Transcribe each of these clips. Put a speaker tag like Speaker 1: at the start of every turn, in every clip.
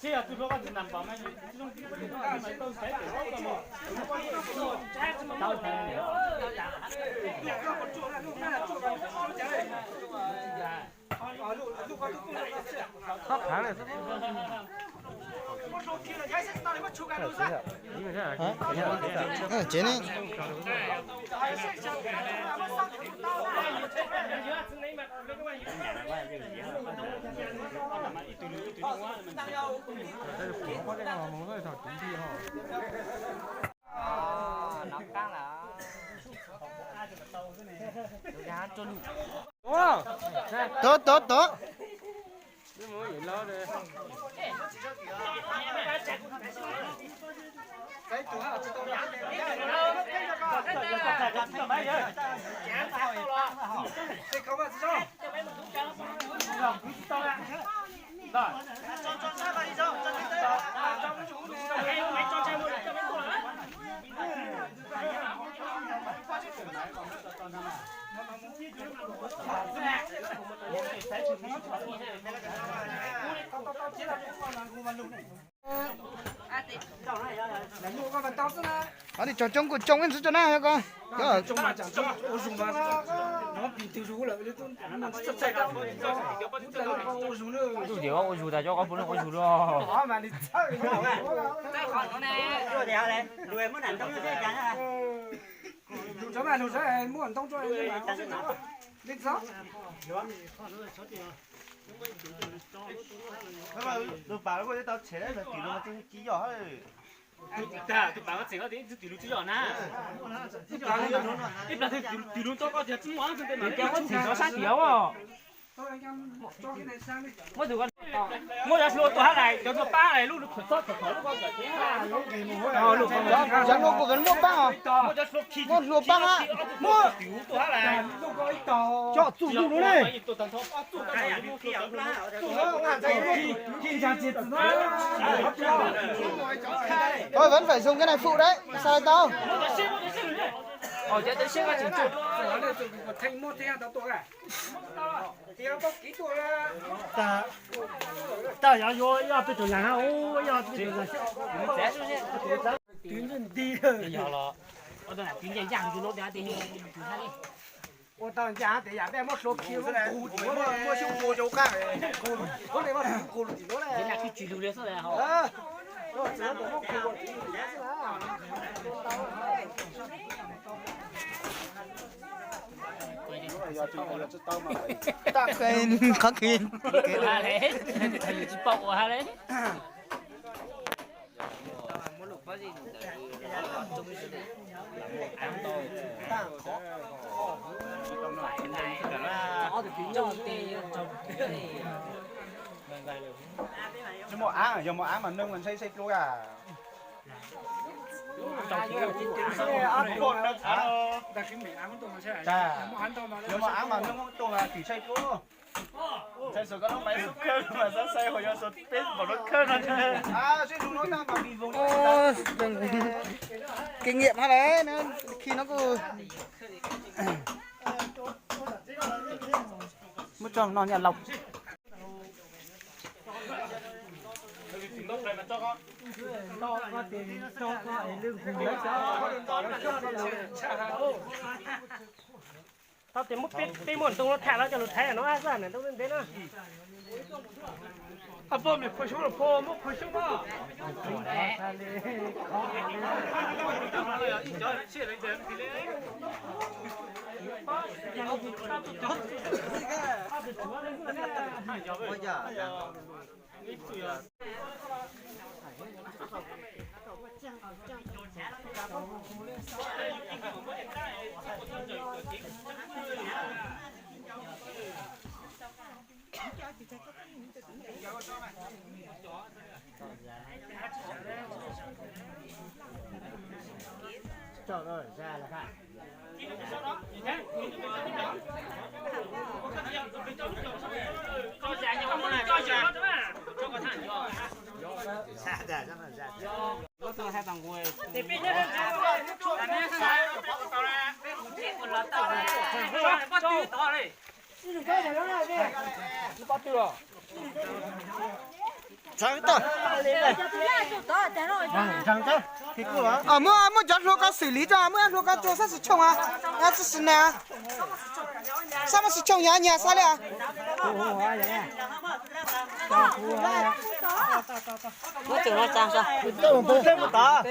Speaker 1: 这呀，最主要是南方嘛，这种都晒得好的嘛，早晨的。他谈了。
Speaker 2: 姐呢？nó
Speaker 3: cá là giá trôn
Speaker 2: Tốt tốt tốt. Đi cho trông của trông em cho nào con. Đó.
Speaker 4: Trông mà chẳng trông, ô dùng mà nó bị tiêu thụ là nó sắp chạy ra. Ô dùng nữa.
Speaker 3: tôi điều ô dù ta cho con phụ nữ ô dù đó
Speaker 4: Đó mà đi chơi.
Speaker 5: Rồi đéo này, đuổi muốn ăn trong nó sẽ chán à?
Speaker 4: Đủ chó này muốn ăn trong cho em mà. Định sao?
Speaker 5: Được bảo có tao chế đấy là kiểu nó chỉ giỏ thôi.
Speaker 1: tôi bảo cái gì đó thì chỉ giỏi na. Ít là thì cho con thì chúng món chúng tôi
Speaker 3: kéo có chỉ cho sát tiểu à
Speaker 4: Thôi anh em cho cái này sang đi.
Speaker 3: mới được con mới là lôตัวnày cho ba này lúc khởi sót khởi lúc con cái thế ha
Speaker 4: Lúc
Speaker 2: Chẳng lúc của vẫn mua băng à?
Speaker 3: mới cho lúc khi
Speaker 2: Mua lúa băng á.
Speaker 3: mua tiểuตัวnày
Speaker 4: lúc có ít tàu.
Speaker 2: Cho chủ đủ luôn đi.
Speaker 5: Cái à, khi ông lá
Speaker 4: Khi ra chết nó.
Speaker 2: Thôi vẫn phải dùng cái này phụ đấy. Sai tao.
Speaker 3: ở trên xe cái chỉnh chu
Speaker 4: Nó là một thành một thế tao tuổi à. Thì nó có kỹ tuổi là.
Speaker 1: ta要被整然后要被整
Speaker 3: trẻ xuống xe
Speaker 4: Tuyến đi rồi.
Speaker 3: giờ là ở đây là tiếng nhảy giang cho nó để đi chúng ta đi
Speaker 4: Ô tao giá để giá bé một số kilo nó cù chỉ mua chung mua chỗ khác này. Có này mà cù chỉ nó
Speaker 3: thế
Speaker 4: này.
Speaker 3: là cái chủ đề số này họ
Speaker 4: Rồi chỉ nó một cù chỉ
Speaker 2: Ta khen có khen.
Speaker 3: ha đấy thầy chỉ bọc ha đấy
Speaker 5: chứ một áng à, giờ một áng mà nâng mình xây luôn à.
Speaker 4: Đặc cái mình áng tôm mà sẽ.
Speaker 5: Giờ một áng mà nâng tôm là chỉ xây luôn. Xây số cái nó máy số cơn mà sẽ xây hồi giờ số tết vào nó cơn rồi. À, xây luôn nó ta mà bị vùng.
Speaker 2: Kinh nghiệm hay đấy nên khi nó cứ
Speaker 5: Mất cho nó nhà lọc.
Speaker 1: tao tìm một tí muộn tung nó thả nó cho nó thả nó ai ra này tao lên thế nữa à bố mình phải xuống là bố mất phải xuống mà
Speaker 2: cho nó ra là phải.
Speaker 5: Xa ra rất là ra.
Speaker 3: hai bằng quê thì bây giờ anh em sai tao ra cái con lợn tao này bắt tiêu to đi bắt tiêu rồi
Speaker 2: Trắng tơ.
Speaker 5: Trắng tơ. Thì cô hả?
Speaker 2: Mua giọt lúa cá xử lý cho, mua lúa cá cho sao xử trồng à? À xử xử nè. Sao mà xử trồng nhà nhà sao đấy?
Speaker 6: Có chừng nó trang sao?
Speaker 5: Tôi một thêm một tá.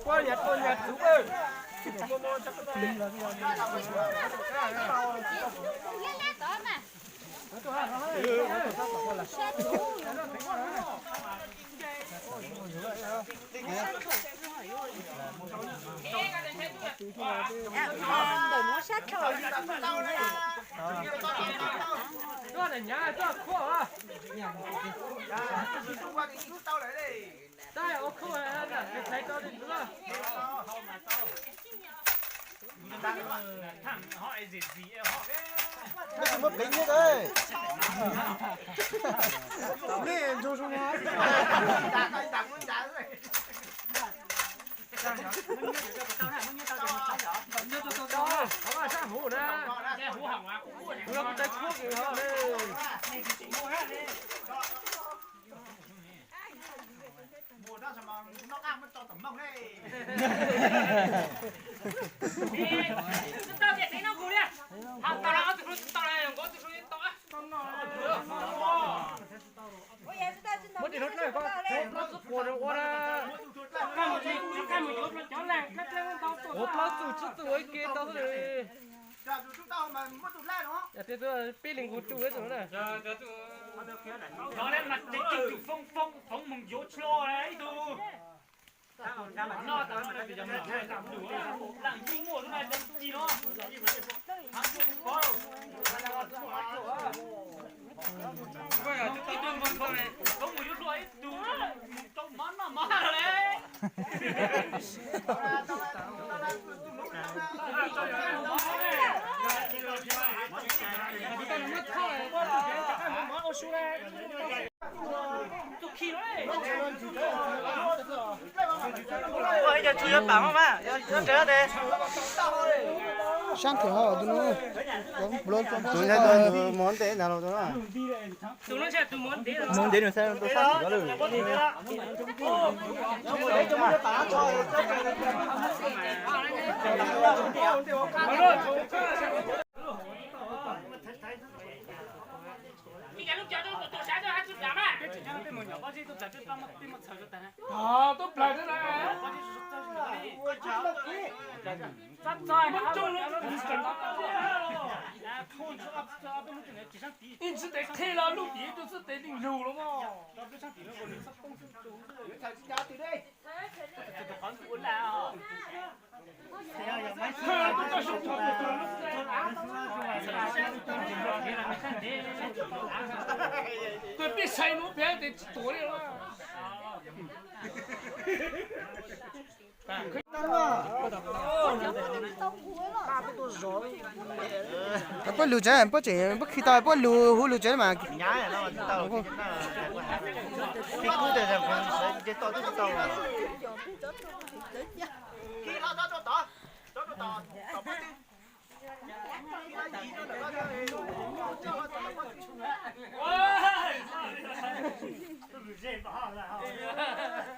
Speaker 4: Qua nhặt đúng ơi.
Speaker 6: Đổi nó sát thôi.
Speaker 4: Cho này nhá, cho khô à. Đây, ô khô à, cái thấy cho đi nữa.
Speaker 3: thằng họ gì họ
Speaker 5: Nó chỉ mất lính hết đấy.
Speaker 2: Lên cho xuống nó.
Speaker 4: Có mà sang hủ nè.
Speaker 3: nghe hú hỏng á
Speaker 4: Được cái thuốc gì đó đây.
Speaker 5: Mùa đó mà nó ăn nó cho tẩm mông đấy.
Speaker 3: tao để thấy nó cú đi hàng tao là tao này có tụi tao
Speaker 4: Mất thì nó này có nó giúp của nó qua
Speaker 3: cái một chút nó chó làng cái tao tụi
Speaker 4: ốp nó tụt chút tụi kia tao rồi.
Speaker 5: Giờ chúng tao mà mất tụt lên nó.
Speaker 4: Dạ thế tôi pi linh của chú hết rồi này.
Speaker 3: nó lên mặt chính phong mừng dỗ cho đấy tu nó tao nó bây giờ mình chơi làm đủ làm gì mua cái này làm gì nó bây giờ chúng tôi vẫn không này không một chút đuổi tu trong món mà má đấy
Speaker 5: Ôi giờ chui bảo không à? Giờ trở đây.
Speaker 2: Sáng thì họ tụi nó. Luôn cho nó.
Speaker 5: Tụi nó món thế nào tụi nó?
Speaker 3: tụi nó sẽ tụi món thế rồi
Speaker 5: Món thế rồi sao tôi phát nó được.
Speaker 3: cái lúc chờ tôi sáng cho hai chút giảm à
Speaker 4: Tôi lại thế này.
Speaker 3: sắp rồi mất chung luôn
Speaker 4: In是得开了路底，就是得顶肉了嘛。对，别晒路边得多的了。
Speaker 2: Có lù chế, có chế, có khi ta có lù chế mà.
Speaker 5: Nhá này nó tao cái cứ để làm cái to cái to. Khi nó to bắt đi.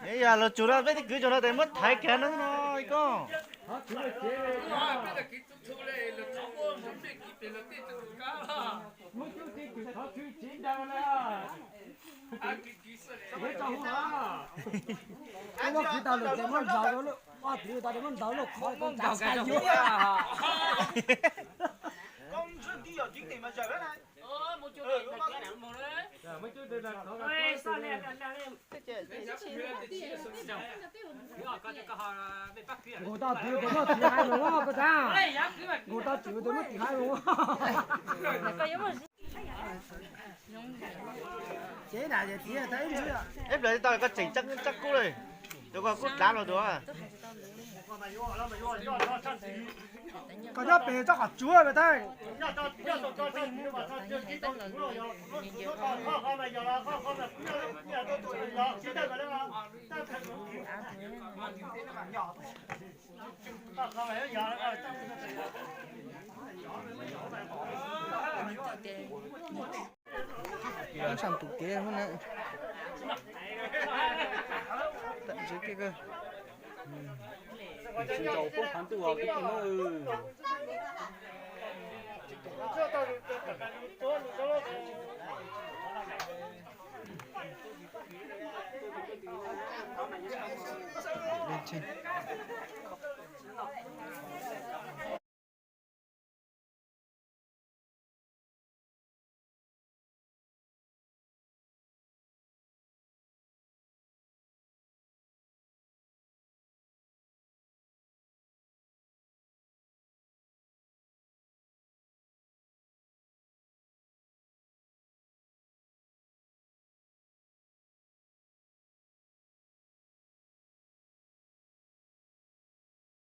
Speaker 5: Bây giờ là chủ đó biết cứ cho nó để mất thái kén nó nói con.
Speaker 4: Nó khi tao được món rau đó luôn, thì tao được món rau luôn, khó con chả sai vô.
Speaker 5: Con chưa đi ở chính thì mà trời đất này.
Speaker 3: một chút này là cái nào một đấy
Speaker 4: Mấy chú đây là nó
Speaker 3: ơi sao này
Speaker 4: người ta chịu tôi mất thì hai luôn á, cô ta.
Speaker 3: đây giá cứ mà
Speaker 4: Người ta chịu tôi mất thì hai luôn á. Chế nào vậy thì thấy nữa.
Speaker 5: Ép lại tao có chỉnh chắc cú này. Tôi có cút đá rồi đó à.
Speaker 4: Có nhớ bề cho cả chúa vậy thôi.
Speaker 2: Nó sắm tủ kia hơn nữa. Tận dưới kia cơ.
Speaker 1: Xin chào phong phán tụ cái gì nó
Speaker 2: Lên trên.